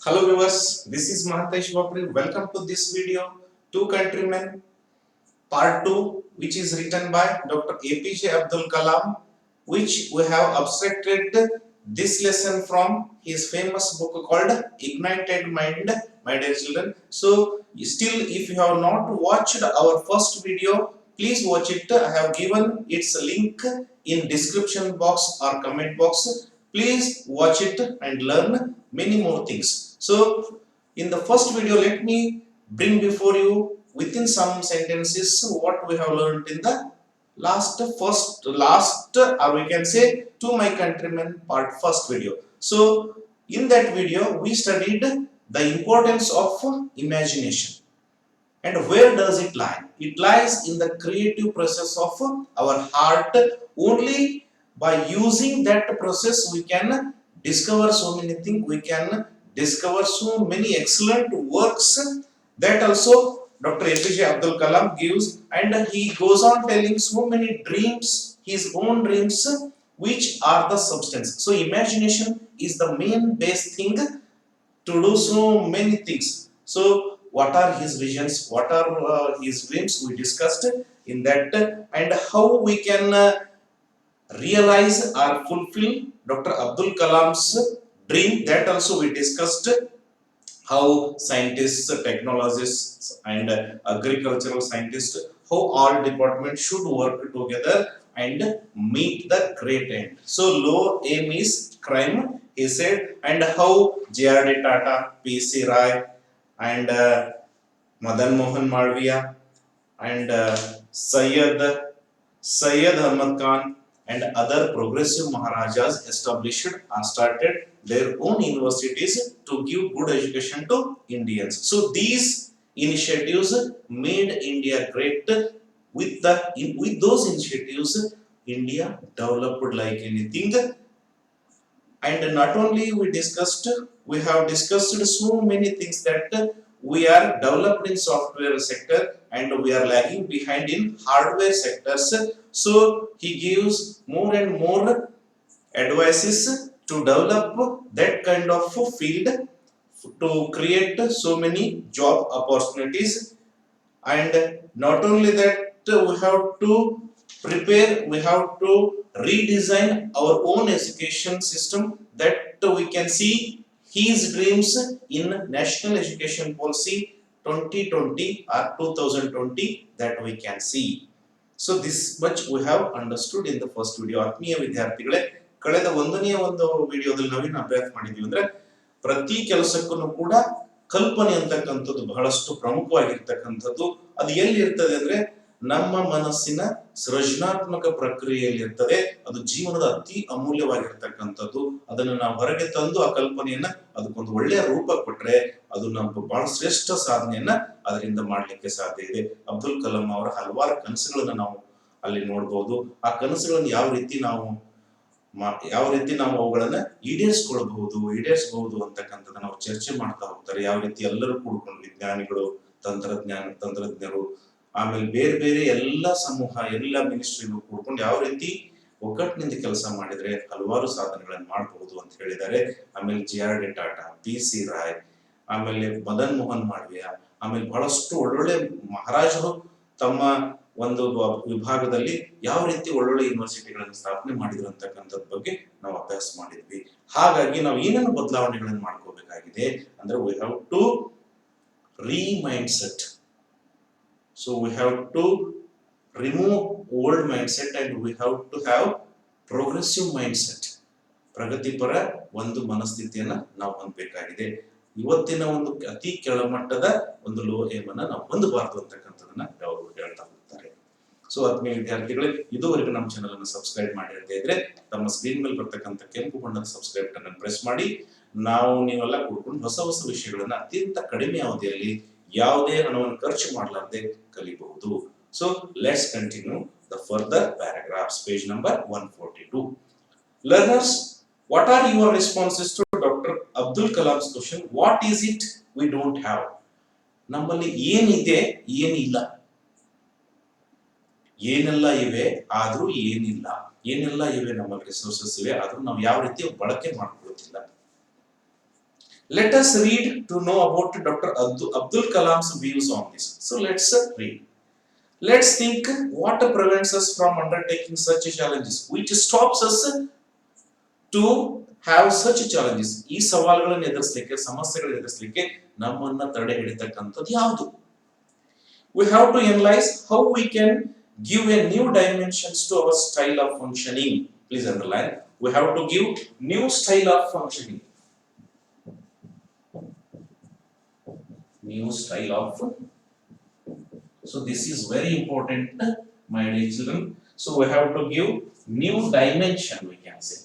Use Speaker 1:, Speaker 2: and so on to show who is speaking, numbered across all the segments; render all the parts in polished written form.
Speaker 1: Hello viewers, this is Mahatesh Vapri. Welcome to this video, Two Countrymen, Part 2, which is written by Dr. APJ Abdul Kalam, which we have abstracted this lesson from his famous book called Ignited Mind, my dear children. So, still, if you have not watched our first video, please watch it. I have given its link in description box or comment box. Please watch it and learn many more things. So, in the first video, let me bring before you within some sentences what we have learned in the last or we can say to my countrymen part first video. So in that video we studied the importance of imagination. And where does it lie? It lies in the creative process of our heart. Only by using that process we can discover so many things, we can discover so many excellent works. That also Dr. APJ Abdul Kalam gives, and he goes on telling so many dreams, his own dreams, which are the substance. So imagination is the main base thing to do so many things. So what are his visions, what are his dreams, we discussed in that, and how we can realize or fulfill Dr. Abdul Kalam's dream, that also we discussed. How scientists, technologists and agricultural scientists, how all departments should work together and meet the great end. So low aim is crime, he said. And how JRD Tata, PC Rai and Madan Mohan Malviya and Syed Ahmad Khan and other progressive Maharajas established and started their own universities to give good education to Indians. So these initiatives made India great. With those initiatives, India developed like anything. And not only we have discussed so many things that we are developed in software sector and we are lagging behind in hardware sectors. So he gives more and more advices to develop that kind of field to create so many job opportunities. And not only that, we have to prepare, we have to redesign our own education system, that we can see his dreams in National Education Policy 2020 or 2020, that we can see. So this much we have understood in the first video. ಆತ್ಮೀಯ ವಿದ್ಯಾರ್ಥಿಗಳೇ, ಕಳೆದ ಒಂದನೇ ಒಂದು ವಿಡಿಯೋದಲ್ಲಿ ನಾವೇನು ಅಭ್ಯಾಸ ಮಾಡಿದ್ವಿ ಅಂದ್ರೆ, ಪ್ರತಿ ಕೆಲಸಕ್ಕೂ ಕೂಡ ಕಲ್ಪನೆ ಅಂತಕ್ಕಂಥದ್ದು ಬಹಳಷ್ಟು ಪ್ರಮುಖವಾಗಿರ್ತಕ್ಕಂಥದ್ದು. ಅದು ಎಲ್ಲಿ ಇರ್ತದೆ ಅಂದ್ರೆ ನಮ್ಮ ಮನಸ್ಸಿನ ಸೃಜನಾತ್ಮಕ ಪ್ರಕ್ರಿಯೆಯಲ್ಲಿ ಇರ್ತದೆ. ಅದು ಜೀವನದ ಅತಿ ಅಮೂಲ್ಯವಾಗಿರ್ತಕ್ಕಂಥದ್ದು. ಅದನ್ನು ನಾವು ಹೊರಗೆ ತಂದು ಆ ಕಲ್ಪನೆಯನ್ನ ಅದಕ್ಕೊಂದು ಒಳ್ಳೆಯ ರೂಪ ಕೊಟ್ರೆ ಅದು ನಮ್ಮ ಬಹಳ ಶ್ರೇಷ್ಠ ಸಾಧನೆಯನ್ನ ಅದರಿಂದ ಮಾಡ್ಲಿಕ್ಕೆ ಸಾಧ್ಯ ಇದೆ. ಅಬ್ದುಲ್ ಕಲಾಂ ಅವರ ಹಲವಾರು ಕನಸುಗಳನ್ನ ನಾವು ಅಲ್ಲಿ ನೋಡ್ಬೋದು. ಆ ಕನಸುಗಳನ್ನು ಯಾವ ರೀತಿ ನಾವು ಅವುಗಳನ್ನ ಈಡೇರಿಸಬಹುದು ಅಂತಕ್ಕಂಥದ್ದು ನಾವು ಚರ್ಚೆ ಮಾಡ್ತಾ ಹೋಗ್ತಾರೆ. ಯಾವ ರೀತಿ ಎಲ್ಲರೂ ಕೂಡ್ಕೊಂಡು, ವಿಜ್ಞಾನಿಗಳು, ತಂತ್ರಜ್ಞರು, ಆಮೇಲೆ ಬೇರೆ ಬೇರೆ ಎಲ್ಲ ಸಮೂಹ, ಎಲ್ಲ ಮಿನಿಸ್ಟ್ರಿಗಳು ಕೂಡ್ಕೊಂಡು ಯಾವ ರೀತಿ ಒಗ್ಗಟ್ಟಿನಿಂದ ಕೆಲಸ ಮಾಡಿದ್ರೆ ಹಲವಾರು ಸಾಧನೆಗಳನ್ನು ಮಾಡಬಹುದು ಅಂತ ಹೇಳಿದ್ದಾರೆ. ಆಮೇಲೆ JRD ಟಾಟಾ, PC ರಾಯ್, ಆಮೇಲೆ ಮದನ್ ಮೋಹನ್ ಮಾಳವಿಯಾ, ಆಮೇಲೆ ಬಹಳಷ್ಟು ಒಳ್ಳೊಳ್ಳೆ ಮಹಾರಾಜರು ತಮ್ಮ ಒಂದು ವಿಭಾಗದಲ್ಲಿ ಯಾವ ರೀತಿ ಒಳ್ಳೊಳ್ಳೆ ಯೂನಿವರ್ಸಿಟಿಗಳನ್ನು ಸ್ಥಾಪನೆ ಮಾಡಿದ್ರು ಅಂತಕ್ಕಂಥದ್ ಬಗ್ಗೆ ನಾವು ಅಭ್ಯಾಸ ಮಾಡಿದ್ವಿ. ಹಾಗಾಗಿ ನಾವು ಏನೇನು ಬದಲಾವಣೆಗಳನ್ನು ಮಾಡ್ಕೋಬೇಕಾಗಿದೆ ಅಂದ್ರೆ, we have to mindset. So we have to remove old mindset and we have to have progressive mindset. ಪ್ರಗತಿಪರ ಒಂದು ಮನಸ್ಥಿತಿಯನ್ನ ನಾವು ಹೊಂದಬೇಕಾಗಿದೆ. ಇವತ್ತಿನ ಒಂದು ಅತಿ ಕೆಳಮಟ್ಟದ ಒಂದು ಲೋ ಏಮ್ ಅನ್ನ ನಾವು ಹೊಂದಬಾರದು ಅಂತಕ್ಕಂಥದನ್ನ ಅವರು ಹೇಳ್ತಾ ಹೋಗ್ತಾರೆ. ಸೊ ಆತ್ಮೀಯ ವಿದ್ಯಾರ್ಥಿಗಳೇ, ಇದುವರೆಗೂ ನಮ್ಮ ಚಾನಲ್ ಅನ್ನು ಸಬ್ಸ್ಕ್ರೈಬ್ ಮಾಡಿ ಅಂತ ಇದ್ರೆ ತಮ್ಮ ಸ್ಕ್ರೀನ್ ಮೇಲೆ ಬರ್ತಕ್ಕಂಥ ಕೆಂಪು ಬಣ್ಣದ ಸಬ್ಸ್ಕ್ರೈಬ್ ಬಟನ್ ಅನ್ನು ಪ್ರೆಸ್ ಮಾಡಿ ನೀವೆಲ್ಲ ಕೂಡ್ಕೊಂಡು ಹೊಸ ಹೊಸ ವಿಷಯಗಳನ್ನ ಅತ್ಯಂತ ಕಡಿಮೆ ಅವಧಿಯಲ್ಲಿ ಯಾವುದೇ ಹಣವನ್ನು ಖರ್ಚು ಮಾಡಲಾರದೆ ಕಲಿಬಹುದು. So let's continue the further paragraphs. Page number 142. Learners, what are your responses to Dr. Abdul Kalam's question? What is it we don't have? ನಮ್ಮಲ್ಲಿ ಏನಿದೆ, ಏನಿಲ್ಲ, ಏನೆಲ್ಲ ಇವೆ ಆದ್ರೂ ಏನಿಲ್ಲ, ಏನೆಲ್ಲ ಇವೆ ನಮ್ಮಲ್ಲಿ ರಿಸೋರ್ಸಸ್ ಇವೆ ಆದ್ರೂ ನಾವು ಯಾವ ರೀತಿ ಬಳಕೆ ಮಾಡ್ಕೊಳ್ತಿಲ್ಲ. Let us read to know about Dr. Abdul Kalam's views on this. So let's read. Let's think what prevents us from undertaking such challenges, which stops us to have such challenges. ಈ ಸವಾಲುಗಳನ್ನು ಎದುರಿಸಲಿಕ್ಕೆ, ಸಮಸ್ಯೆಗಳನ್ನು ಎದುರಿಸಲಿಕ್ಕೆ ನಮ್ಮನ್ನ ತಡೆ ಹಿಡಿತಕ್ಕಂಥದ್ದು ಯಾವುದು? We have to analyze how we can give a new dimensions to our style of functioning. Please underline. We have to give new style of functioning. New style of. So this is very important, my dear children. So we have to give new dimension, we can say.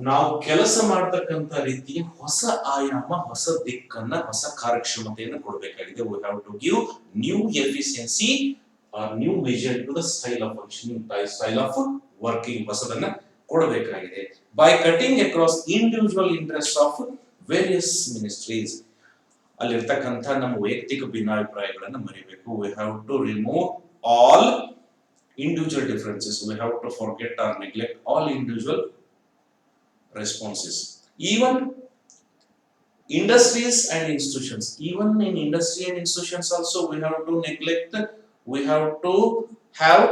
Speaker 1: ನಾವು ಕೆಲಸ ಮಾಡತಕ್ಕಂತ ರೀತಿ ಹೊಸ ಆಯಾಮ, ಹೊಸ ದಿಕ್ಕನ್ನ, ಹೊಸ ಕಾರ್ಯಕ್ಷಮತೆಯನ್ನು ಕೊಡಬೇಕಾಗಿದೆ. We have to give new efficiency or new vision to the style of functioning, style of working. ಹೊಸದನ್ನ ಕೊಡಬೇಕಾಗಿದೆ. By cutting across individual interests of various ministries. ಅಲ್ಲಿರ್ತಕ್ಕಂಥ ನಮ್ಮ ವೈಯಕ್ತಿಕ ಭಿನ್ನಾಭಿಪ್ರಾಯಗಳನ್ನು ಮರಿಬೇಕು. We have to remove all individual differences. We have to forget or neglect all individual responses. Even industries and institutions, even in industry and institutions also we have to neglect, we have to have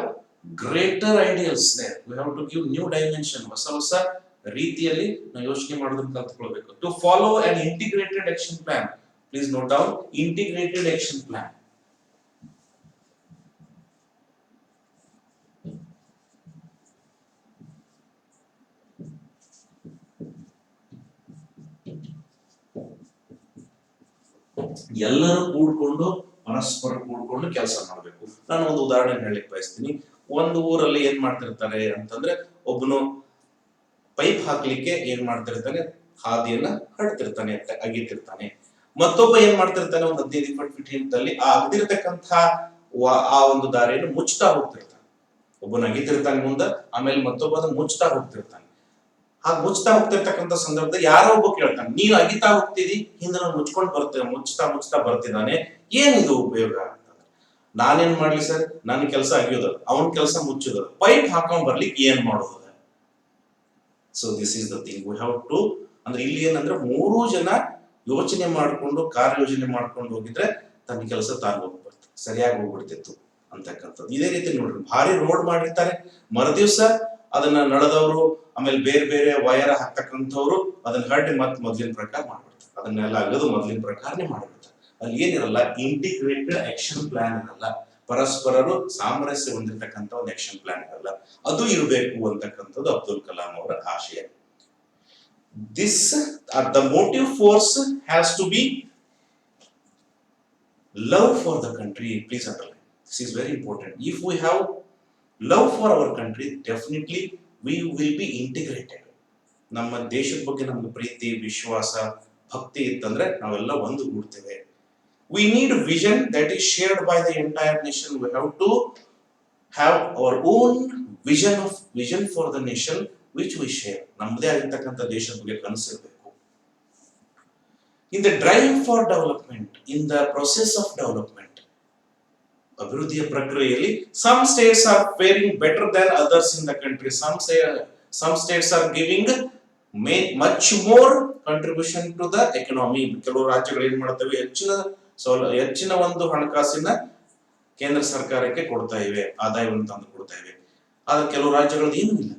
Speaker 1: greater ideals there. We have to give new dimension, ಹೊಸ ರೀತಿಯಲ್ಲಿ ನಾವು ಯೋಚನೆ ಮಾಡೋದನ್ನ ಕಲ್ತ್ಕೊಳ್ಬೇಕು. To follow an integrated action plan. Please note down integrated action plan. ಎಲ್ಲರೂ ಕೂಡ್ಕೊಂಡು ಪರಸ್ಪರ ಕೂಡ್ಕೊಂಡು ಕೆಲಸ ಮಾಡಬೇಕು. ನಾನು ಒಂದು ಉದಾಹರಣೆ ಹೇಳಲಿಕ್ಕೆ ಬಯಸ್ತೀನಿ. ಒಂದು ಊರಲ್ಲಿ ಏನ್ ಮಾಡ್ತಿರ್ತಾರೆ ಅಂತಂದ್ರೆ, ಒಬ್ಬನು ಪೈಪ್ ಹಾಕ್ಲಿಕ್ಕೆ ಏನ್ ಮಾಡ್ತಿರ್ತಾನೆ, ಹಾದಿಯನ್ನ ಹಡ್ತಿರ್ತಾನೆ, ಅಗಿತಿರ್ತಾನೆ. ಮತ್ತೊಬ್ಬ ಏನ್ ಮಾಡ್ತಿರ್ತಾನೆ, ಒಂದು 15-20 ಫೀಟ್ ಹಿಂದಲ್ಲಿ ಆ ಅಗದಿರ್ತಕ್ಕಂಥ ಆ ಒಂದು ದಾರಿಯನ್ನು ಮುಚ್ತಾ ಹೋಗ್ತಿರ್ತಾನೆ. ಒಬ್ಬನ ಅಗಿತಿರ್ತಾನೆ ಮುಂದ, ಆಮೇಲೆ ಮತ್ತೊಬ್ಬ ಅದನ್ನ ಮುಚ್ತಾ ಹೋಗ್ತಿರ್ತಾನೆ. ಹಾಗೆ ಮುಚ್ತಾ ಹೋಗ್ತಿರ್ತಕ್ಕಂಥ ಸಂದರ್ಭದಲ್ಲಿ ಯಾರೋ ಒಬ್ಬ ಕೇಳ್ತಾನೆ, ನೀನು ಅಗಿತಾ ಹೋಗ್ತಿದಿ, ಹಿಂದೆ ನಾನು ಮುಚ್ಕೊಂಡು ಬರ್ತೇನೆ, ಮುಚ್ತಾ ಬರ್ತಿದ್ದಾನೆ, ಏನಿದು ಉಪಯೋಗ ಅಂತಂದ್ರೆ, ನಾನೇನ್ ಮಾಡ್ಲಿ ಸರ್, ನನ್ನ ಕೆಲಸ ಅಗಿಯೋದ, ಅವನ ಕೆಲಸ ಮುಚ್ಚೋದ, ಪೈಪ್ ಹಾಕೊಂಡ್ ಬರ್ಲಿಕ್ಕೆ ಏನ್ ಮಾಡೋದ? So this is the thing we have to. ಅಂದ್ರೆ ಇಲ್ಲಿ ಏನಂದ್ರೆ, ಮೂರೂ ಜನ ಯೋಚನೆ ಮಾಡ್ಕೊಂಡು, ಕಾರ್ಯಯೋಜನೆ ಮಾಡ್ಕೊಂಡು ಹೋಗಿದ್ರೆ ತನ್ನ ಕೆಲಸ ತಾನು ಹೋಗ್ಬರ್ತದೆ, ಸರಿಯಾಗಿ ಹೋಗ್ಬಿಡ್ತಿತ್ತು ಅಂತಕ್ಕಂಥದ್ದು. ಇದೇ ರೀತಿ ನೋಡ್ರಿ, ಭಾರಿ ರೋಡ್ ಮಾಡಿರ್ತಾರೆ, ಮರುದಿವ್ಸ ಅದನ್ನ ನಡೆದವರು, ಆಮೇಲೆ ಬೇರೆ ಬೇರೆ ವೈರ್ ಹಾಕ್ತಕ್ಕಂಥವ್ರು ಅದನ್ನ ಹಡ್ಡಿ ಮತ್ತೆ ಮೊದಲಿನ ಪ್ರಕಾರ ಮಾಡ್ಬಿಡ್ತಾರೆ, ಅದನ್ನೆಲ್ಲ ಅಗದು ಮೊದಲಿನ ಪ್ರಕಾರನೇ ಮಾಡ್ಬಿಡ್ತಾರೆ. ಅಲ್ಲಿ ಏನಿರಲ್ಲ, ಇಂಟಿಗ್ರೇಟೆಡ್ ಆಕ್ಷನ್ ಪ್ಲಾನ್ ಇರಲ್ಲ, ಪರಸ್ಪರರು ಸಾಮರಸ್ಯ ಹೊಂದಿರತಕ್ಕಂಥ ಒಂದು ಆಕ್ಷನ್ ಪ್ಲಾನ್ ಇರಲ್ಲ. ಅದು ಇರಬೇಕು ಅಂತಕ್ಕಂಥದ್ದು ಅಬ್ದುಲ್ ಕಲಾಂ ಅವರ ಆಶಯ. The motive force has to be love for the country. Please underline. This is very important. If we have love for our country, definitely we will be integrated. ನಮ್ಮ ದೇಶದ ಬಗ್ಗೆ ನಮ್ಗೆ ಪ್ರೀತಿ, ವಿಶ್ವಾಸ, ಭಕ್ತಿ ಇತ್ತಂದ್ರೆ ನಾವೆಲ್ಲ ಒಂದು ಗೂಡ್ತೇವೆ. We need a vision that is shared by the entire nation. We have to have our own vision for the nation which we share. ನಮ್ಮದೇ ಆಗಿರ್ತಕ್ಕಂಥ ದೇಶದ ಬಗ್ಗೆ ಕನಸಿರಬೇಕು. In the drive for development, in the process of development, ಅಭಿವೃದ್ಧಿಯ ಪ್ರಕ್ರಿಯೆಯಲ್ಲಿ some states are faring better than others in the country. Some states are giving much more contribution to the economy. ಕೆಲವು ರಾಜ್ಯಗಳು ಏನ್ ಮಾಡ್ತವೆ, ಹೆಚ್ಚಿನ ಒಂದು ಹಣಕಾಸಿನ ಕೇಂದ್ರ ಸರ್ಕಾರಕ್ಕೆ ಕೊಡ್ತಾ ಇವೆ, ಆದಾಯವನ್ನು ತಂದು ಕೊಡ್ತಾ ಇವೆ. ಆದ್ರೆ ಕೆಲವು ರಾಜ್ಯಗಳು ಏನೂ ಇಲ್ಲ.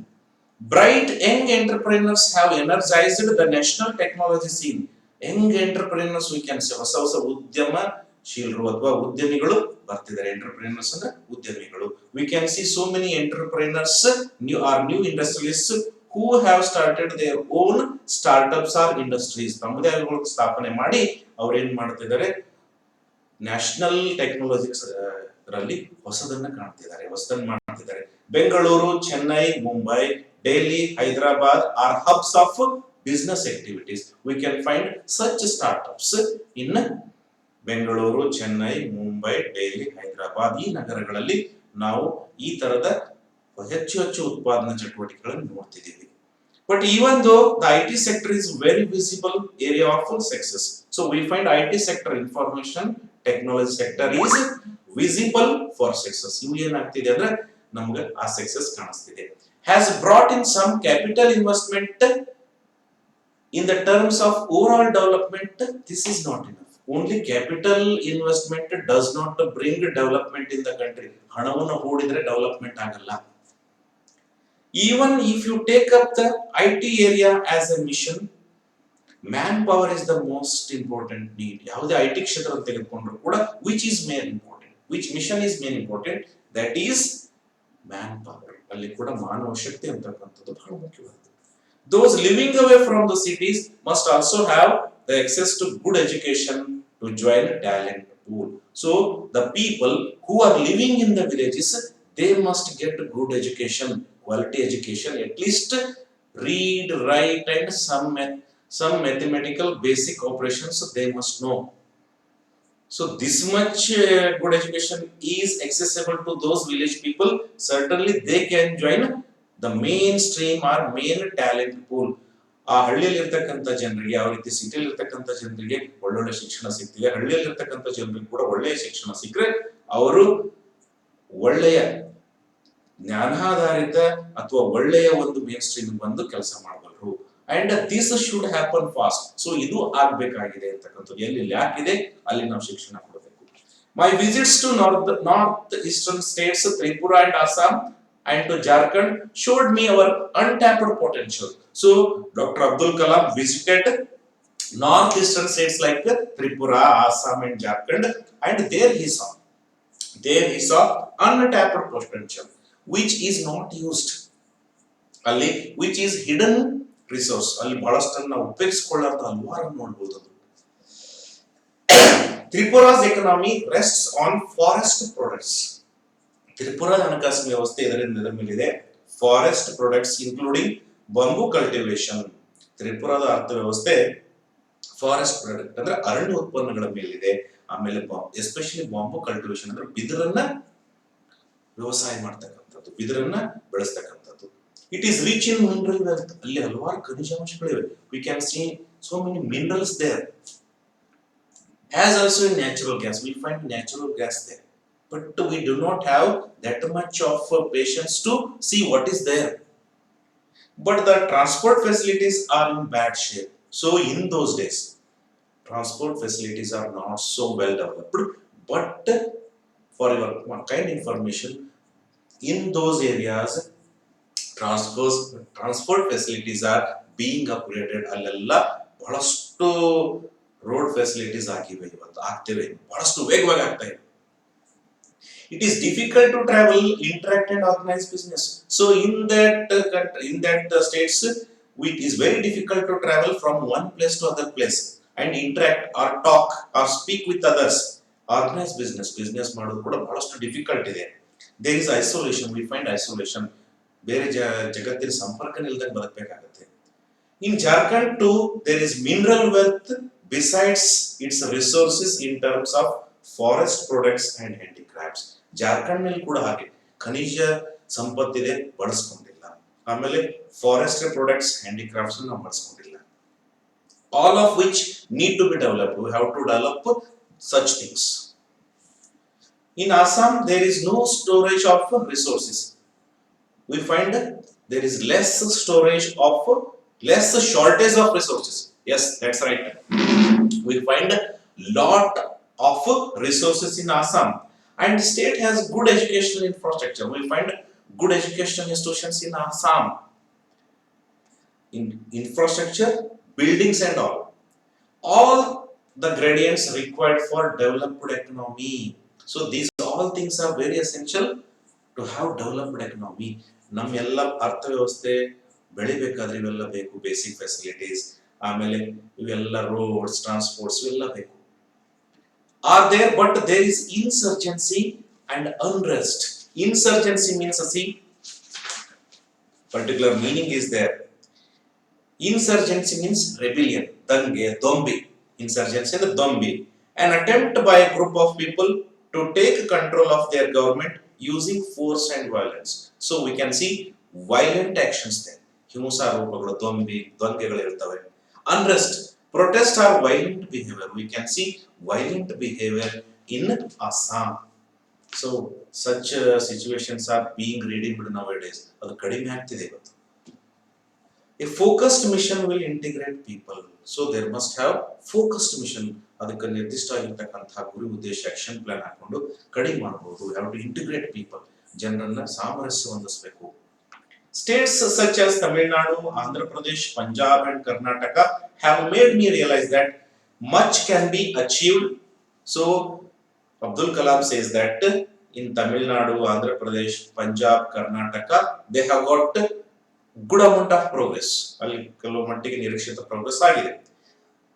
Speaker 1: Bright young entrepreneurs have energized the national technology scene. Young entrepreneurs we can say, ಹೊಸ ಉದ್ಯಮಶೀಲರು ಅಥವಾ ಉದ್ಯಮಿಗಳು ಬರ್ತಿದ್ದಾರೆ. ಎಂಟರ್ಪ್ರಿನರ್ಸ್ ಅಂದ್ರೆ ಉದ್ಯಮಿಗಳು. We can see so many entrepreneurs, new industrialists who have started their own startups or industries. ತಮ್ಮದೇ ಆಗಿ ಸ್ಥಾಪನೆ ಮಾಡಿ ಅವ್ರು ಏನ್ ಮಾಡ್ತಿದ್ದಾರೆ, ನ್ಯಾಷನಲ್ ಟೆಕ್ನಾಲಜಿಕ್ಸ್ ರಲ್ಲಿ ಹೊಸದನ್ನ ಕಾಣ್ತಿದ್ದಾರೆ, ಹೊಸದನ್ನ ಮಾಡ್ತಿದ್ದಾರೆ. Bengaluru, Chennai, Mumbai, Delhi, Hyderabad are hubs of business activities. We can find such startups in Bengaluru, Chennai, Mumbai, Delhi, Hyderabad ಈ ನಗರಗಳಲ್ಲಿ ನಾವು ಈ ತರದ ಹೆಚ್ಚು ಉತ್ಪಾದನಾ ಚಟುವಟಿಕೆಗಳನ್ನು ನೋಡ್ತಿದ್ದೀವಿ. But even though the IT sector is very visible area of success, so we find IT sector, information technology sector is visible for success. ಇವು ಏನಾಗ್ತಿದೆ ಅಂದ್ರೆ ನಮ್ಗೆ ಆ ಸಕ್ಸಸ್ ಕಾಣಿಸ್ತಿದೆ. has brought in some capital investment in the terms of overall development. This is not enough. Only capital investment does not bring development in the country. ಹಣವನ್ನು ಹೂಡಿದ್ರೆ development ಆಗಲ್ಲ. Even if you take up the IT area as a mission, manpower is the most important need. ಯಾವುದೇ IT ಕ್ಷೇತ್ರ ತೆಗೆದುಕೊಂಡ್ರು ಕೂಡ which is main important, which mission is main important, that is manpower. ಅಲ್ಲಿ ಕೂಡ ಮಾನವ ಶಕ್ತಿ ಅಂತಕ್ಕಂಥದ್ದು ಬಹಳ ಮುಖ್ಯವಾಗಿದೆ. Those living away from the cities must also have the access to good education to join a talent pool. So the people who are living in the villages, they must get good education, quality education, at least read, write and some mathematical basic operations they must know. So this much good education is accessible to those village people. Certainly they can join the mainstream or main talent pool. ಆ ಹಳ್ಳಿಯಲ್ಲಿ ಇರ್ತಕ್ಕಂಥ ಜನರಿಗೆ ಯಾವ ರೀತಿ ಸಿಟಿಯಲ್ಲಿ ಇರ್ತಕ್ಕಂಥ ಜನರಿಗೆ ಒಳ್ಳೊಳ್ಳೆ ಶಿಕ್ಷಣ ಸಿಗ್ತಿದೆ, ಹಳ್ಳಿಯಲ್ಲಿ ಇರ್ತಕ್ಕಂಥ ಜನರಿಗೆ ಕೂಡ ಒಳ್ಳೆಯ ಶಿಕ್ಷಣ ಸಿಕ್ಕರೆ ಅವರು ಒಳ್ಳೆಯ ಜ್ಞಾನಾಧಾರಿತ ಅಥವಾ ಒಳ್ಳೆಯ ಒಂದು ಮೇನ್ ಸ್ಟ್ರೀಮ್ ಬಂದು ಕೆಲಸ ಮಾಡಬಲ್ಲರು. And this should happen fast. So ಇದು ಆಗ್ಬೇಕಾಗಿದೆ ಅಂತಕ್ಕಂಥದ್ದು. ಎಲ್ಲಿ ಲ್ಯಾಕ್ ಇದೆ ಅಲ್ಲಿ ನಾವು ಶಿಕ್ಷಣ ಕೊಡಬೇಕು. My visits to north eastern states Tripura and Assam and to Jharkhand showed me our untapped potential. So Dr. Abdul Kalam visited northeastern states like Tripura, Assam and Jharkhand, and there he saw untapped potential which is not used. ಅಲ್ಲಿ which is hidden resource. ಅಲ್ಲಿ ಬಹಳಷ್ಟನ್ನು ನಾವು ಉಪಯೋಗಿಸಿಕೊಳ್ಳಾರ್ದ ಹಲವಾರು ನೋಡಬಹುದು. Tripura's economy rests on forest products. ತ್ರಿಪುರಾದ ಹಣಕಾಸಿನ ವ್ಯವಸ್ಥೆ ಇದರ ಮೇಲಿದೆ. Forest products including bamboo cultivation. ತ್ರಿಪುರಾದ ಅರ್ಥವ್ಯವಸ್ಥೆ ಫಾರೆಸ್ಟ್ ಪ್ರಾಡಕ್ಟ್ ಅಂದ್ರೆ ಅರಣ್ಯ ಉತ್ಪನ್ನಗಳ ಮೇಲಿದೆ. ಆಮೇಲೆ ಎಸ್ಪೆಷಲಿ ಬಾಂಬು ಕಲ್ಟಿವೇಶನ್ ಅಂದ್ರೆ ಬಿದಿರನ್ನ ವ್ಯವಸಾಯ ಮಾಡ್ತಕ್ಕಂಥದ್ದು, ಬಿದಿರನ್ನ ಬೆಳೆಸ್ತಕ್ಕಂಥದ್ದು. It is rich in mineral wealth. ಅಲ್ಲಿ ಹಲವಾರು ಖನಿಜಾಂಶಗಳಿವೆ. We can see so many minerals there. As also in natural gas, we find natural gas there. But we do not have that much of patience to see what is there. But the transport facilities are in bad shape. So in those days, transport facilities are not so well developed. But for your kind information, in those areas, transport facilities are being upgraded. Allella ಬಹಳಷ್ಟು road facilities ಆಗಿವೆ, ಇವತ್ತು ಆಗ್ತಿವೆ, ಬಹಳಷ್ಟು ವೇಗವಾಗಿ ಆಗ್ತಾ ಇದೆ. It is difficult to travel, interact and organize business. So in that states, it is very difficult to travel from one place to other place and interact or talk or speak with others. Organize business ಮಾಡೋದು ಕೂಡ ಬಹಳಷ್ಟು difficult ಇದೆ. There is isolation, we find isolation. ಬೇರೆ ಜಗತ್ತಿನ ಸಂಪರ್ಕ ಇಲ್ಲದೆ ಬದುಕಬೇಕಾಗುತ್ತೆ. In Jharkhand too, there is mineral wealth besides its resources in terms of forest products and handicrafts. Jharkhand ನಲ್ಲಿ ಕೂಡ ಹಾಗೆ ಖನಿಜ ಸಂಪತ್ತಿದೆ, ಬಳಸ್ಕೊಂಡಿಲ್ಲ. ಆಮೇಲೆ ಫಾರೆಸ್ಟ್ರಿ ಪ್ರಾಡಕ್ಟ್ಸ್, ಹ್ಯಾಂಡಿಕ್ರಾಫ್ಟ್ಸ್ ನಾವು ಬಳಸ್ಕೊಂಡಿಲ್ಲ. All of which need to be developed. We have to develop such things. In Assam, there is no storage of resources. We find there is less shortage of resources. Yes, that's right. We find lot of resources in Assam. And the state has good educational infrastructure. We find good educational institutions in Assam. In infrastructure, buildings and all the gradients required for developed economy. So these all things are very essential to have developed economy. ನಮ್ಮ ಎಲ್ಲ ಅರ್ಥವ್ಯವಸ್ಥೆ ಬೆಳಿಬೇಕಾದ್ರೆ ಇವೆಲ್ಲ ಬೇಕು. Basic facilities, ಆಮೇಲೆ ಇವೆಲ್ಲ roads, transports ಇವೆಲ್ಲ ಬೇಕು. Are there, but there is insurgency and unrest. Insurgency means particular meaning is there. Insurgency means rebellion, dange, dombi. Insurgency and dombi, an attempt by a group of people to take control of their government using force and violence. So we can see violent actions there. ಹಿಂಸಾ ರೂಪಗಳು, ದ್ವಂದ್ವೆಗಳು ಇರ್ತವೆ. Unrest, protests are violent behavior. We can see violent behavior in Assam. So such situations are being reading nowadays. ಅದು ಕಡಿಮೆ ಆಗ್ತಿದೆ ಇವತ್ತು. A focused mission will integrate people. So there must have focused mission. ಅದಕ್ಕೆ ನಿರ್ದಿಷ್ಟವಾಗಿರ್ತಕ್ಕಂತಹ ಗುರಿ ಉದ್ದೇಶ action plan ಹಾಕೊಂಡು ಕಡಿಮೆ ಮಾಡಬಹುದು. We have to integrate people. ಜನರನ್ನ ಸಾಮರಸ್ಯ ಹೊಂದಿಸಬೇಕು. States such as Tamil Nadu, Andhra Pradesh, Punjab and Karnataka have made me realize that much can be achieved. So Abdul Kalam says that in Tamil Nadu, Andhra Pradesh, Punjab, Karnataka, they have got good amount of progress. ಅಲ್ಲಿ ಕೆಲವು ಮಟ್ಟಿಗೆ ನಿರೀಕ್ಷಿತ progress ಆಗಿದೆ.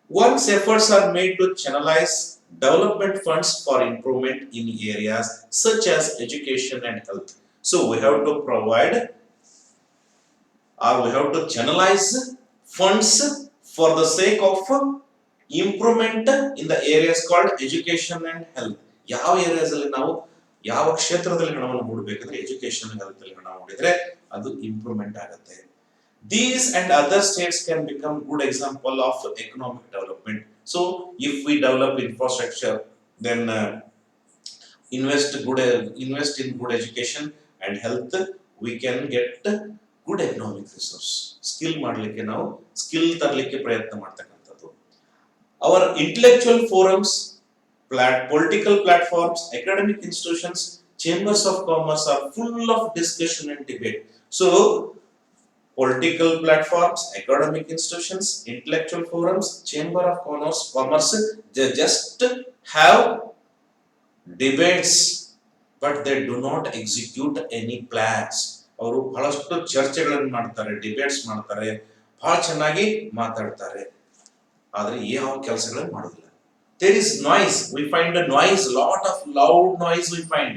Speaker 1: Once efforts are made to channelize development funds for improvement in areas such as education and health. So we have to provide or we have to channelize funds for the sake of improvement in the areas called education and health. ಯಾವ areas ಅಲ್ಲಿ ನಾವು ಯಾವ ಕ್ಷೇತ್ರದಲ್ಲಿ ಹಣವನ್ನು ಹೂಡಬೇಕಂದ್ರೆ education health ಅಲ್ಲಿ ಹಣ ಹೂಡಿದ್ರೆ ಅದು improvement ಆಗುತ್ತೆ. These and other states can become good example of economic development. So if we develop infrastructure, then invest in good education and health, we can get good economic resource. Skill ಮಾಡಲಿಕ್ಕೆ ನಾವು skill ತರಲಿಕ್ಕೆ ಪ್ರಯತ್ನ ಮಾಡ್ತಕ್ಕಂಥದ್ದು. Our intellectual forums, political platforms, academic institutions, chambers of commerce are full of discussion and debate. So political platforms, academic institutions, intellectual forums, chamber of commerce, they just have debates, but they do not execute any plans. ಅವರು ಬಹಳಷ್ಟು ಚರ್ಚೆಗಳನ್ನು ಮಾಡ್ತಾರೆ, debates ಮಾಡ್ತಾರೆ, ಬಹಳ ಚೆನ್ನಾಗಿ ಮಾತಾಡ್ತಾರೆ, ಆದರೆ ಯಾವ ಕೆಲಸಗಳನ್ನು ಮಾಡೋದಿಲ್ಲ. There is noise, we find a noise, lot of loud noise we find,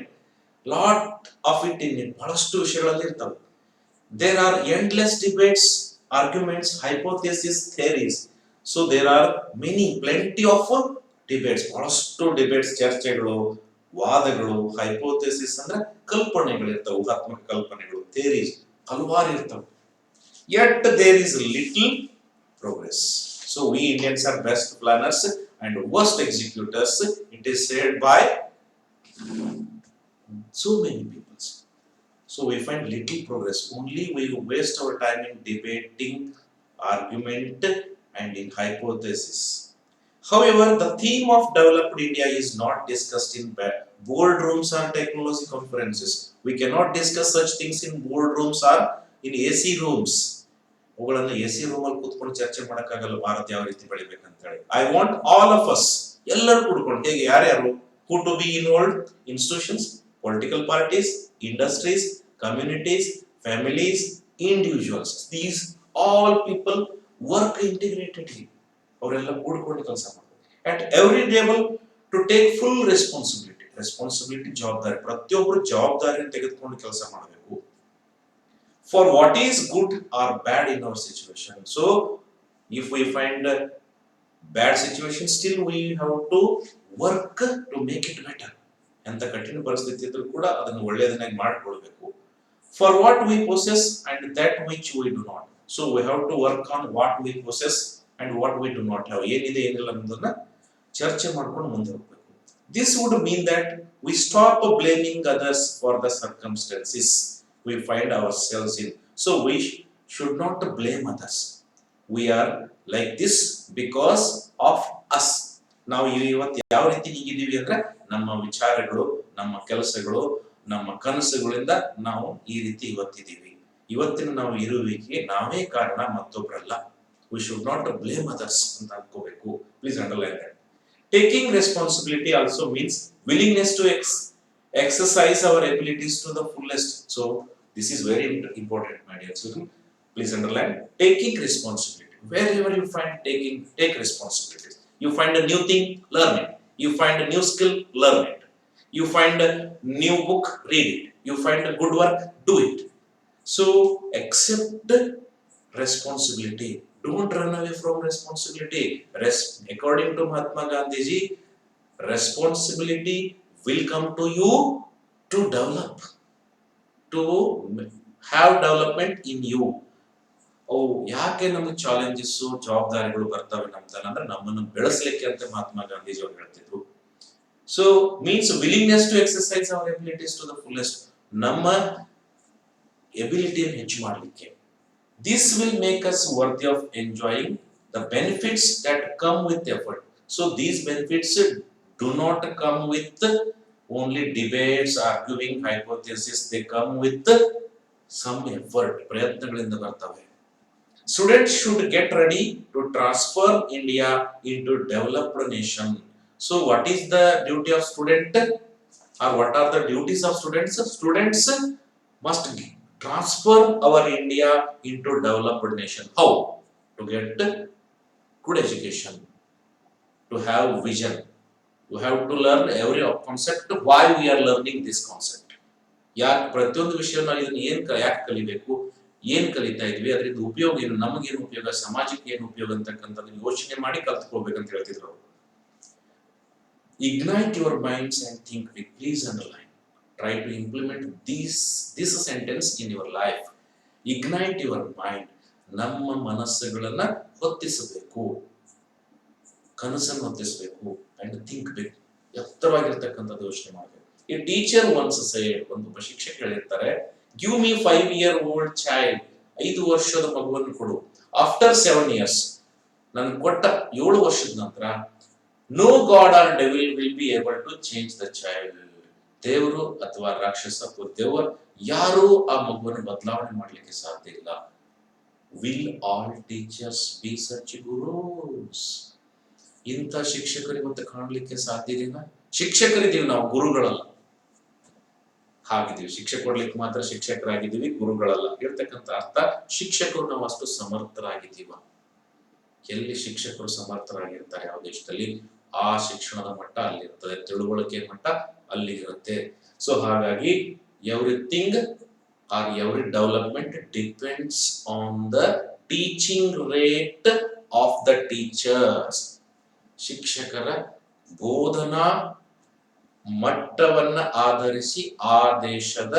Speaker 1: lot of it in it. ಬಹಳಷ್ಟು ವಿಷಯಗಳಲ್ಲಿ ಇರ್ತವೆ. There are endless debates, arguments, hypotheses, theories. So there are plenty of debates. ಬಹಳಷ್ಟು debates, ಚರ್ಚೆಗಳು, ವಾದಗಳು, hypothesis ಅಂದ್ರೆ ಕಲ್ಪನೆಗಳು ಇರ್ತವೆ, ಊಹಾತ್ಮಕ ಕಲ್ಪನೆಗಳು, theories ಹಲವಾರು ಇರ್ತವೆ. Yet there is little progress. So we Indians are best planners and worst executors. It is said by so many people. So we find little progress. Only we waste our time in debating, argument, and in hypothesis. However, the theme of developed India is not discussed in boardrooms or technology conferences. We cannot discuss such things in boardrooms or in AC rooms. ಅವುಗಳನ್ನು AC room ಅಲ್ಲಿ ಕೂತ್ಕೊಂಡು ಚರ್ಚೆ ಮಾಡಕ್ಕಾಗಲ್ಲ ಭಾರತ ಯಾವ ರೀತಿ ಬೆಳಿಬೇಕಂತ ಹೇಳಿ. I want all of us, ಎಲ್ಲರೂ ಕೂತ್ಕೊಂಡು, ಹೇಗೆ ಯಾರ್ಯಾರು, who to be involved, institutions, political parties, industries, communities, families, individuals. These all people work integratedly. ಅವರೆಲ್ಲ ಕೂಡಿಕೊಂಡು ಕೆಲಸ ಮಾಡಬೇಕು. At every level to take full responsibility. Responsibility ಜವಾಬ್ದಾರಿ, ಪ್ರತಿಯೊಬ್ಬರು ಜವಾಬ್ದಾರಿಯನ್ನು ತೆಗೆದುಕೊಂಡು ಕೆಲಸ ಮಾಡಬೇಕು. For what is good or bad in our situation. So if we find a bad situation, still we have to work to make it better. ಅಂತ ಕಠಿಣ ಪರಿಸ್ಥಿತಿ ಇದ್ರೂ ಕೂಡ ಅದನ್ನು ಒಳ್ಳೆಯದನ್ನಾಗಿ ಮಾಡಿಕೊಳ್ಬೇಕು. For what we possess and that which we do not. So we have to work on what we possess and what we do not have. ಏನಿದೆ ಏನಿಲ್ಲ ಅನ್ನೋದನ್ನ ಚರ್ಚೆ ಮಾಡ್ಕೊಂಡು ಮುಂದೆ ಹೋಗಬೇಕು. This would mean that we stop blaming others for the circumstances we find ourselves in. So we should not blame others. We are like this because of us. ನಾವು ಇವತ್ತು ಯಾವ ರೀತಿ ಹೀಗಿದ್ದೀವಿ ಅಂದ್ರೆ ನಮ್ಮ ವಿಚಾರಗಳು, ನಮ್ಮ ಕೆಲಸಗಳು, ನಮ್ಮ ಕನಸುಗಳಿಂದ ನಾವು ಈ ರೀತಿ ಇವತ್ತಿದ್ದೀವಿ. ಇವತ್ತಿನ ನಾವು ಇರುವಿಕೆಗೆ ನಾವೇ ಕಾರಣ, ಮತ್ತೊಬ್ಬರಲ್ಲ. We should not blame others ಅಂತ ಅನ್ಕೋಬೇಕು. Please underline that. Taking responsibility also means willingness to exercise our abilities to the fullest. So this is very important, my dear children. Please underline taking responsibility. Wherever you find take responsibilities. You find a new thing, learn it. You find a new skill, learn it. You find a new book, read it. You find a good work, do it. So accept responsibility. Don't run away from responsibility. According to Mahatma Gandhi ji, responsibility will come to you to develop, to have development in you. ಯಾಕೆ ನಮಗೆ challenges, ಜವಾಬ್ದಾರಿಗಳು ಬರ್ತವೆ ನಮ್ದಲ್ಲ ಅಂದ್ರೆ ನಮ್ಮನ್ನು ಬೆಳೆಸಲಿಕ್ಕೆ ಅಂತ ಮಹಾತ್ಮ ಗಾಂಧೀಜಿ ಅವರು ಹೇಳ್ತಿದ್ರು. So means willingness to exercise our abilities to the fullest. ನಮ್ಮ ಎಬಿಲಿಟಿಯನ್ನು ಹೆಚ್ಚು ಮಾಡಲಿಕ್ಕೆ. This will make us worthy of enjoying the benefits that come with effort. So these benefits do not come with only debates, arguing, hypothesis. They come with some effort. ಪ್ರಯತ್ನಗಳಿಂದ ಬರ್ತವೆ. Students should get ready to transform India into developed nation. So what is the duty of student, or what are the duties of students? Students must transfer our India into developed nation. How? To get good education, to have vision. You have to learn every concept, why we are learning this concept. ಯಾಕೆ ಪ್ರತಿಯೊಂದು ವಿಷಯ ನಾವು ಇದನ್ನ ಯಾಕೆ ಕಲಿಬೇಕು, ಏನ್ ಕಲಿತಾ ಇದ್ವಿ, ಅದರಿಂದ ಉಪಯೋಗ ಏನು, ನಮಗೇನು ಉಪಯೋಗ, ಸಮಾಜಕ್ಕೆ ಏನು ಉಪಯೋಗ ಅಂತಕ್ಕಂಥದ್ದನ್ನು ಯೋಚನೆ ಮಾಡಿ ಕಲ್ತ್ಕೊಳ್ಬೇಕಂತ ಹೇಳ್ತಿದ್ರು. Ignite your minds and think big. Please underline. Try to implement this sentence in your life. Ignite your mind. ನಮ್ಮ ಮನಸ್ಸುಗಳನ್ನ ಹೊತ್ತಿಸಬೇಕು, ಕನಸನ್ನು ಹೊತ್ತಿಸಬೇಕು, and think big. ಎತ್ತರವಾಗಿರ್ತಕ್ಕಂಥದ್ದು ಯೋಚನೆ ಮಾಡಬೇಕು. A teacher once said, ಒಂದು ಶಿಕ್ಷಕ ಹೇಳಿರ್ತಾರೆ, give me 5-year-old child, 5 ವರ್ಷದ ಮಗುವನ್ನು ಕೊಡು, after 7 years, ನನಗೆ ಕೊಟ್ಟ 7 ವರ್ಷದ ನಂತರ, no god or devil will be able to change the child. ದೇವರು ಅಥವಾ ರಾಕ್ಷಸ ಅಥವಾ ದೇವ ಯಾರು ಆ ಮಗುವನ್ನು ಬದಲಾವಣೆ ಮಾಡಲಿಕ್ಕೆ ಸಾಧ್ಯ ಇಲ್ಲ. Will all teachers be such gurus? ಇಂಥ ಶಿಕ್ಷಕರು ಇವತ್ತು ಕಾಣಲಿಕ್ಕೆ ಸಾಧ್ಯ ಇಲ್ಲ. ಶಿಕ್ಷಕರಿದ್ದೀವಿ ನಾವು, ಗುರುಗಳಲ್ಲ. ಹಾಗಿದ್ದೀವಿ, ಶಿಕ್ಷೆ ಕೊಡ್ಲಿಕ್ಕೆ ಮಾತ್ರ ಶಿಕ್ಷಕರಾಗಿದ್ದೀವಿ, ಗುರುಗಳಲ್ಲ. ಇರ್ತಕ್ಕಂಥ ಅರ್ಥ, ಶಿಕ್ಷಕರು ನಾವು ಅಷ್ಟು ಸಮರ್ಥರಾಗಿದ್ದೀವ. ಎಲ್ಲಿ ಶಿಕ್ಷಕರು ಸಮರ್ಥರಾಗಿರ್ತಾರೆ ಯಾವ ದೇಶದಲ್ಲಿ, ಆ ಶಿಕ್ಷಣದ ಮಟ್ಟ ಅಲ್ಲಿರ್ತದೆ, ತಿಳುವಳಿಕೆ ಮಟ್ಟ ಅಲ್ಲಿ ಇರುತ್ತೆ. ಸೊ ಹಾಗಾಗಿ everything are every development depends on the teaching rate of the teachers. ಶಿಕ್ಷಕರ ಬೋಧನಾ ಮಟ್ಟವನ್ನ ಆಧರಿಸಿ ಆ ದೇಶದ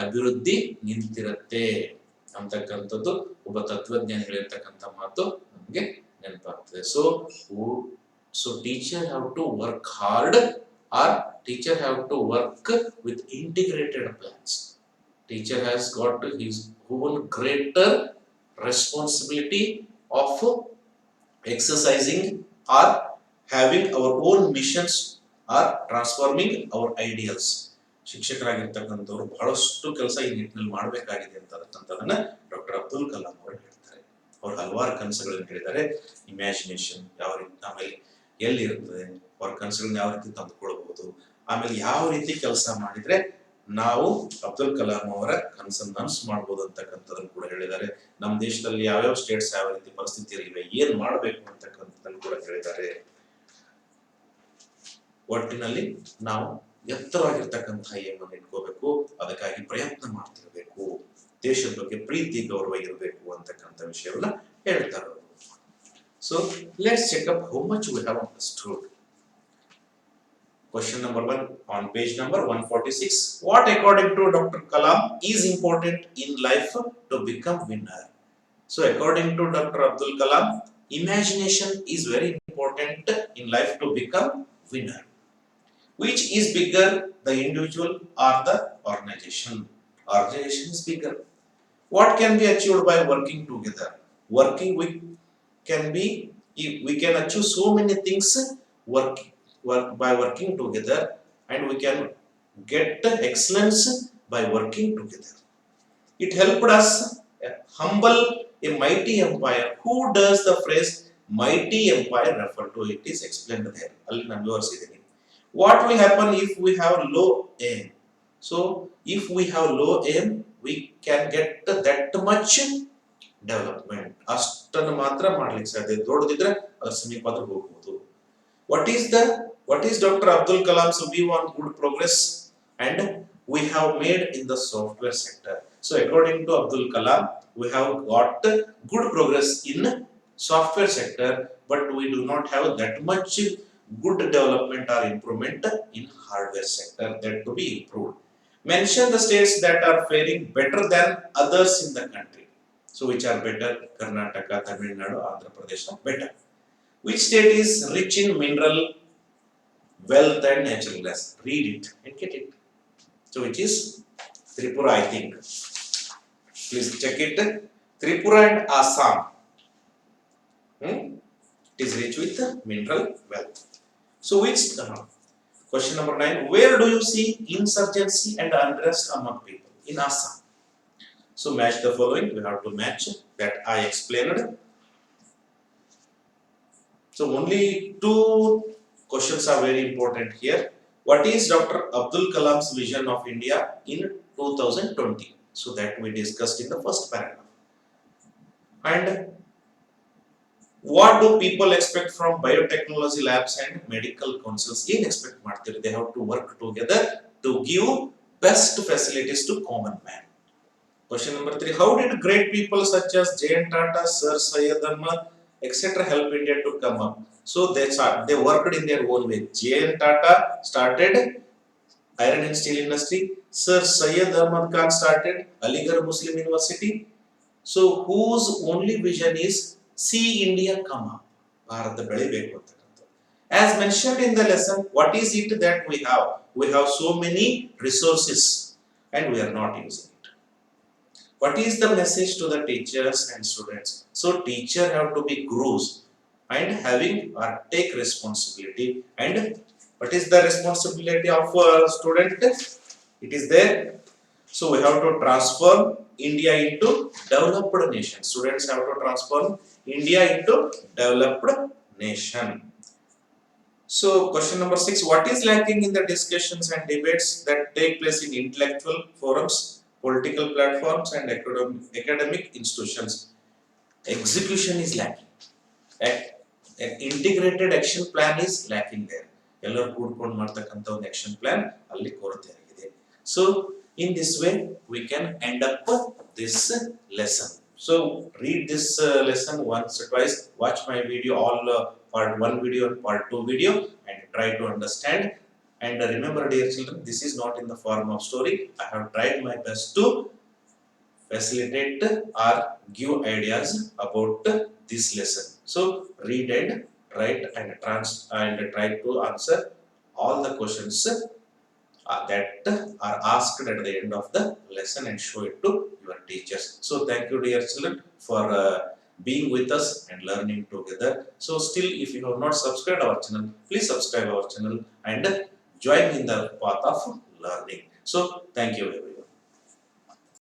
Speaker 1: ಅಭಿವೃದ್ಧಿ ನಿಂತಿರುತ್ತೆ ಅಂತಕ್ಕಂಥದ್ದು ಒಬ್ಬ ತತ್ವಜ್ಞಾನಿ ಹೇಳಿರ್ತಕ್ಕಂಥ ಮಾತು ನಮಗೆ ನೆನಪಾಗ್ತದೆ. So teacher have to work hard, or teacher have to work with integrated plans. Teacher has got his own greater responsibility of exercising or having our own missions or transforming our ideals. ಶಿಕ್ಷಕರಾಗಿರ್ತಕ್ಕಂಥವ್ರು ಬಹಳಷ್ಟು ಕೆಲಸ ಈ ನಿಟ್ಟಿನಲ್ಲಿ ಮಾಡಬೇಕಾಗಿದೆ ಅಂತಕ್ಕಂಥದನ್ನ doctor Abdul Kalam ಅವರು ಹೇಳ್ತಾರೆ. ಅವ್ರು ಹಲವಾರು ಕನಸುಗಳನ್ನು ಹೇಳಿದ್ದಾರೆ. ಇಮ್ಯಾಜಿನೇಷನ್ ಯಾವ ರೀತಿ, ಆಮೇಲೆ ಎಲ್ಲಿರ್ತದೆ, ಅವ್ರ ಕನಸುಗಳನ್ನ ಯಾವ ರೀತಿ ತಂದುಕೊಳ್ಬಹುದು, ಆಮೇಲೆ ಯಾವ ರೀತಿ ಕೆಲಸ ಮಾಡಿದ್ರೆ ನಾವು ಅಬ್ದುಲ್ ಕಲಾಂ ಅವರ ಕನಸನ್ನು ನನಸು ಮಾಡಬಹುದು ಅಂತಕ್ಕಂಥದ್ದನ್ನು ಕೂಡ ಹೇಳಿದ್ದಾರೆ. ನಮ್ಮ ದೇಶದಲ್ಲಿ ಯಾವ್ಯಾವ ಸ್ಟೇಟ್ಸ್ ಯಾವ ರೀತಿ ಪರಿಸ್ಥಿತಿಯಲ್ಲಿವೆ, ಏನ್ ಮಾಡಬೇಕು ಅಂತಕ್ಕಂಥದ್ದನ್ನು ಕೂಡ ಹೇಳಿದ್ದಾರೆ. ಒಟ್ಟಿನಲ್ಲಿ ನಾವು ಎತ್ತರವಾಗಿರ್ತಕ್ಕಂಥ ಏಮನ್ನು ಇಟ್ಕೋಬೇಕು, ಅದಕ್ಕಾಗಿ ಪ್ರಯತ್ನ ಮಾಡ್ತಿರ್ಬೇಕು, ದೇಶದ ಬಗ್ಗೆ ಪ್ರೀತಿ ಗೌರವ ಇರಬೇಕು ಅಂತಕ್ಕಂಥ ವಿಷಯವನ್ನ ಹೇಳ್ತಾರೆ. So let's check up how much we have understood. Question number 1 on page number 146. What according to Dr. Kalam is important in life to become winner? So according to Dr. Abdul Kalam, imagination is very important in life to become winner. Which is bigger, the individual or the organization? Organization is bigger. What can be achieved by working together? Working with we can achieve so many things by working together, and we can get excellence by working together. It helped us humble a mighty empire. Who does the phrase mighty empire refer to? It is explained there. ಅಲ್ಲಿ ನಾನು ವಿವರಿಸಿದ್ದೀನಿ. What will happen if we have low aim? So if we have low aim, we can get that much development, ಅಷ್ಟನ್ನು ಮಾತ್ರ ಮಾಡ್ಲಿಕ್ಕೆ ಸಾಧ್ಯ. ದೊಡ್ಡದಿದ್ರೆ ಅದರ ಸಮೀಪ ಹೋಗಬಹುದು. What is Dr. Abdul Kalam's view on good progress and we have made in the software sector? So according to Abdul Kalam, we have got good progress in software sector, but we do not have that much good development or improvement in hardware sector, that to be improved. Mention the states that are faring better than others in the country. So which are better? Karnataka, Tamil Nadu, Andhra Pradesh better. Which state is rich in mineral wealth and natural gas. Read it and get it. So which is Tripura, I think. Please check it. Tripura and Assam. It is rich with mineral wealth. So which question number 9. Where do you see insurgency and unrest among people? In Assam. So match the following. We have to match that I explained. So only two questions are very important here. What is Dr. Abdul Kalam's vision of India in 2020? So that we discussed in the first paragraph. And what do people expect from biotechnology labs and medical councils? Expect ಮಾಡ್ತಾರೆ. They have to work together to give best facilities to common man. Question number 3. How did great people such as J.N. Tata, Sir Syed Ahmad, etc. help India to come up? So they worked in their own way. J.N. Tata started iron and steel industry. Sir Syed Ahmad Khan started Aligarh Muslim University. So whose only vision is see India come up. Bharat ಬೆಳಿಬೇಕು ಅಂತಕ್ಕಂಥದ್ದು. As mentioned in the lesson, what is it that we have? We have so many resources and we are not using it. What is the message to the teachers and students? So teacher have to be gurus and having or take responsibility. And what is the responsibility of a student? It is there. So we have to transform India into developed nation. Students have to transform India into developed nation. So question number 6. What is lacking in the discussions and debates that take place in intellectual forums, political platforms and academic institutions? Execution is lacking. An integrated action plan is lacking there. ಎಲ್ಲರೂ ಕೂಡ್ಕೊಂಡು ಮಾಡ್ತಕ್ಕಂಥ ಒಂದು action plan ಅಲ್ಲಿ ಕೊರತೆ ಆಗಿದೆ. So in this way we can end up this lesson. So read this lesson once or twice, watch my video, all part 1 video and part 2 video, and try to understand. And remember, dear children, this is not in the form of story. I have tried my best to facilitate or give ideas about this lesson. So read and write and try to answer all the questions that are asked at the end of the lesson and show it to your teachers. So thank you, dear children, for being with us and learning together. So still, if you have not subscribed our channel, please subscribe our channel and join in the path of learning. So thank you everyone.